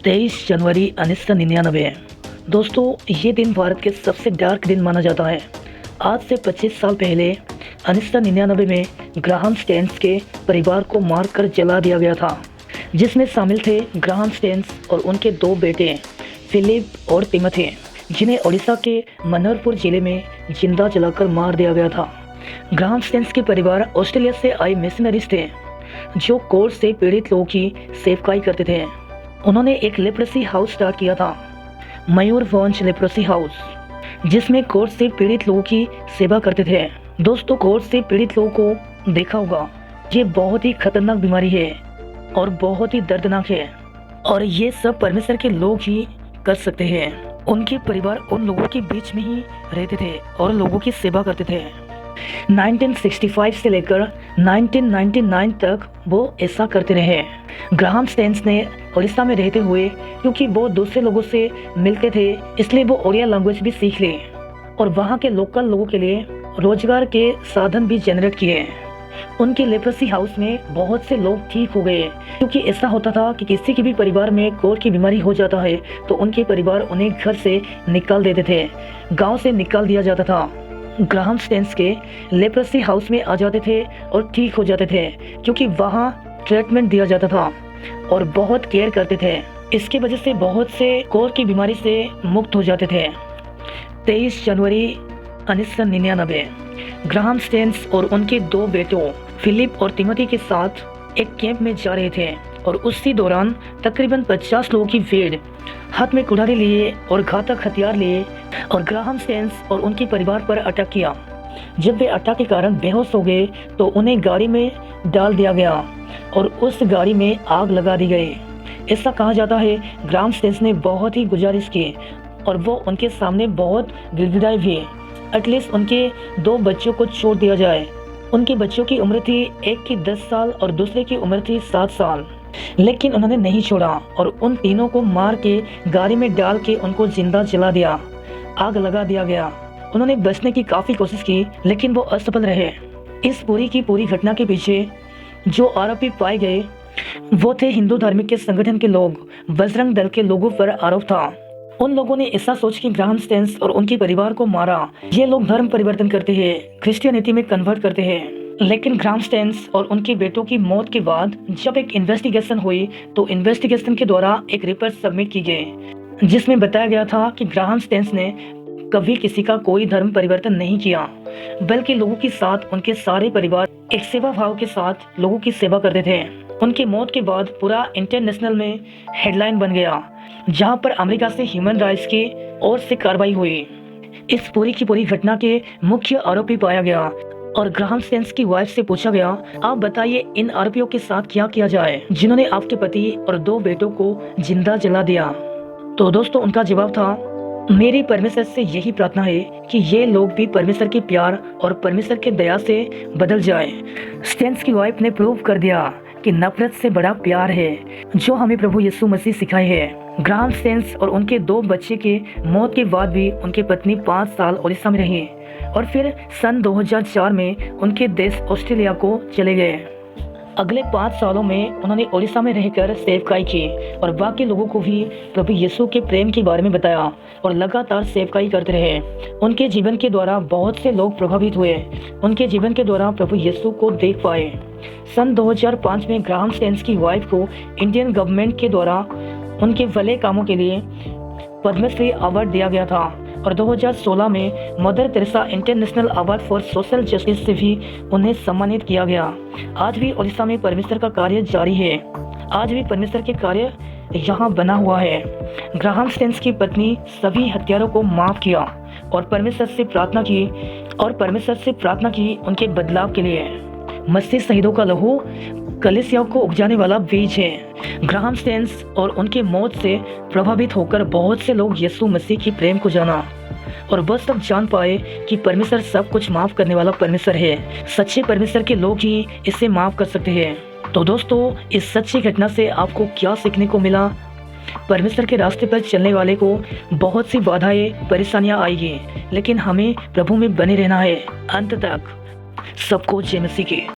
23 जनवरी 1999। दोस्तों, ये दिन भारत के सबसे डार्क दिन माना जाता है। आज से 25 साल पहले 1999 में ग्राहम स्टेन्स के परिवार को मारकर जला दिया गया था, जिसमें शामिल थे ग्राहम स्टेन्स और उनके दो बेटे फिलिप और टिमोथी, जिन्हें ओडिशा के मनोहरपुर जिले में जिंदा जलाकर मार दिया गया था। ग्राहम स्टेन्स के परिवार ऑस्ट्रेलिया से आए मिशनरीज थे, जो कोर्स से पीड़ित लोगों की सेवकाई करते थे। उन्होंने एक लेप्रोसी हाउस स्टार्ट किया था, मयूरभंज लेप्रोसी हाउस, जिसमें कोर्स से पीड़ित लोगों की सेवा करते थे। दोस्तों, कोर्स से पीड़ित लोगों को देखा होगा, ये बहुत ही खतरनाक बीमारी है और बहुत ही दर्दनाक है, और ये सब परमेश्वर के लोग ही कर सकते हैं। उनके परिवार उन लोगों के बीच में ही रहते थे और लोगों की सेवा करते थे। 1965 से लेकर 1999 तक वो ऐसा करते रहे। ग्राहम स्टेन्स ने ओडिशा में रहते हुए, क्योंकि वो दूसरे लोगों से मिलते थे, इसलिए वो ओडिया लैंग्वेज भी सीख ली और वहाँ के लोकल लोगों के लिए रोजगार के साधन भी जनरेट किए। उनके लेप्रोसी हाउस में बहुत से लोग ठीक हो गए, क्योंकि ऐसा होता था कि किसी के भी परिवार में कोढ़ की बीमारी हो जाता है तो उनके परिवार उन्हें घर से निकाल देते थे, गांव से निकाल दिया जाता था। ग्राहम स्टेन्स के लेप्रोसी हाउस में आ जाते थे और ठीक हो जाते थे, क्योंकि वहाँ ट्रीटमेंट दिया जाता था और बहुत केयर करते थे। इसकी वजह से बहुत से कोढ़ की बीमारी से मुक्त हो जाते थे। 23 जनवरी 1999 ग्राहम स्टेन्स और उनके दो बेटों फिलिप और टिमोथी के साथ एक कैंप में जा रहे थे, और उसी दौरान तकरीबन 50 लोगों की भीड़ हाथ में कुल्हाड़ी लिए और घातक हथियार लिए और ग्राहम स्टेन्स और उनके परिवार पर अटैक किया। जब वे अटैक के कारण बेहोश हो गए तो उन्हें गाड़ी में डाल दिया गया और उस गाड़ी में आग लगा दी गई। ऐसा कहा जाता है ग्राहम स्टेन्स ने बहुत ही गुजारिश की और वो उनके सामने बहुत गिड़गिड़ाए भी, एटलीस्ट उनके दो बच्चों को छोड़ दिया जाए। उनके बच्चों की उम्र थी, एक की 10 साल और दूसरे की उम्र थी 7 साल, लेकिन उन्होंने नहीं छोड़ा और उन तीनों को मार के गाड़ी में डाल के उनको जिंदा जला दिया, आग लगा दिया गया। उन्होंने बचने की काफ़ी कोशिश की, लेकिन वो असफल रहे। इस पूरी की पूरी घटना के पीछे जो आरोपी पाए गए वो थे हिंदू धार्मिक के संगठन के लोग, बजरंग दल के लोगों पर आरोप था। उन लोगों ने ऐसा सोच के ग्राहम स्टेन्स और उनके परिवार को मारा। ये लोग धर्म परिवर्तन करते हैं, क्रिश्चियनिटी में कन्वर्ट करते हैं। लेकिन ग्राहम स्टेन्स और उनके बेटों की मौत के बाद जब एक इन्वेस्टिगेशन हुई तो इन्वेस्टिगेशन के द्वारा एक रिपोर्ट सबमिट की गई, जिसमें बताया गया था कि ग्राहम स्टेन्स ने कभी किसी का कोई धर्म परिवर्तन नहीं किया, बल्कि लोगों के साथ उनके सारे परिवार एक सेवा भाव के साथ लोगों की सेवा करते थे। उनके मौत के बाद पूरा इंटरनेशनल में हेडलाइन बन गया, जहां पर अमेरिका से ह्यूमन राइट्स की ओर से कार्रवाई हुई। इस पूरी की पूरी घटना के मुख्य आरोपी पाया गया और ग्राहम स्टेन्स की वाइफ से पूछा गया, आप बताइए इन आरोपियों के साथ क्या किया जाए जिन्होंने आपके पति और दो बेटों को जिंदा जला दिया। तो दोस्तों, उनका जवाब था, मेरी परमेश्वर से यही प्रार्थना है कि ये लोग भी परमेश्वर के प्यार और परमेश्वर के दया से बदल जाए। स्टेन्स की वाइफ ने प्रूव कर दिया कि नफरत से बड़ा प्यार है, जो हमें प्रभु यीशु मसीह सिखाए है। ग्राहम स्टेन्स और उनके दो बच्चे के मौत के बाद भी उनकी पत्नी 5 साल ओडिशा में रही और फिर सन 2004 में उनके देश ऑस्ट्रेलिया को चले गए। अगले 5 सालों में उन्होंने ओडिशा में रहकर सेवकाई की और बाकी लोगों को भी प्रभु यीशु के प्रेम के बारे में बताया और लगातार सेवकाई करते रहे। उनके जीवन के द्वारा बहुत से लोग प्रभावित हुए, उनके जीवन के द्वारा प्रभु यीशु को देख पाए। सन 2005 में ग्राहम स्टेन्स की वाइफ को इंडियन गवर्नमेंट के द्वारा उनके भले कामों के लिए पद्मश्री अवार्ड दिया गया था और 2016 में mother Teresa international award for social justice से भी उन्हें सम्मानित किया गया। आज भी ओडिशा में परमेश्वर का कार्य जारी है, आज भी परमेश्वर के कार्य यहाँ बना हुआ है। ग्राहम स्टेन्स की पत्नी सभी हत्यारों को माफ किया और परमेश्वर से प्रार्थना की उनके बदलाव के लिए। मसीह शहीदों का लहू कलीसियाओं को उगजाने वाला बीज है। ग्राहम स्टेन्स और उनके मौत से प्रभावित होकर बहुत से लोग यीशु मसीह की प्रेम को जाना और बस तब जान पाए कि परमेश्वर सब कुछ माफ करने वाला परमेश्वर है। सच्चे परमेश्वर के लोग ही इसे माफ कर सकते हैं। तो दोस्तों, इस सच्ची घटना से आपको क्या सीखने को मिला? परमेश्वर के रास्ते पर चलने वाले को बहुत सी बाधाएं, परेशानियां आएगी, लेकिन हमें प्रभु में बने रहना है अंत तक। सबको जय मसीह की।